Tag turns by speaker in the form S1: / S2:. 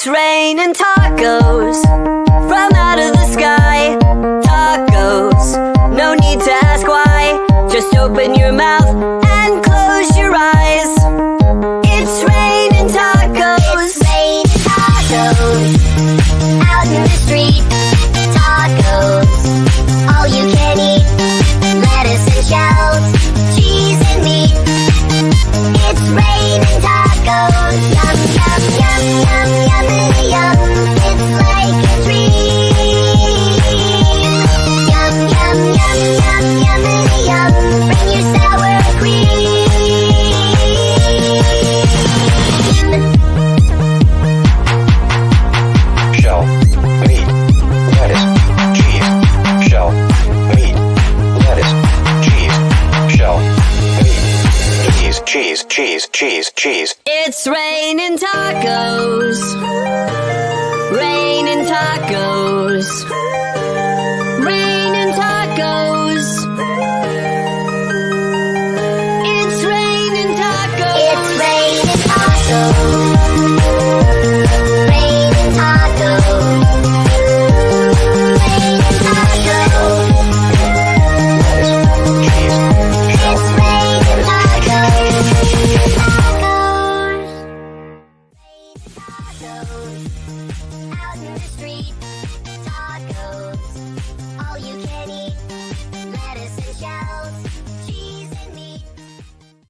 S1: It's raining tacos from out of the sky. Tacos, no need to ask why. Just open your mouth and close your eyes. It's raining tacos.
S2: It's raining tacos out in the street. Tacos, all you can eat. Lettuce and shells, cheese and meat. It's raining tacos. Yum, yum, yum, yum, yummity yum. It's like a dream. Yum, yum, yum, yum, yummity yum. Bring your sour cream.
S3: Shell, meat, lettuce, cheese. Shell, meat, lettuce, cheese. Shell, meat, cheese, cheese, cheese, cheese.
S1: It's raining tacos. Raining tacos. Raining tacos. It's raining tacos.
S2: It's raining tacos. Raining tacos. Raining tacos.
S3: Cheese,
S2: It's raining tacos. Tacos. Out in the street. Tacos. All you can eat. Lettuce and shells.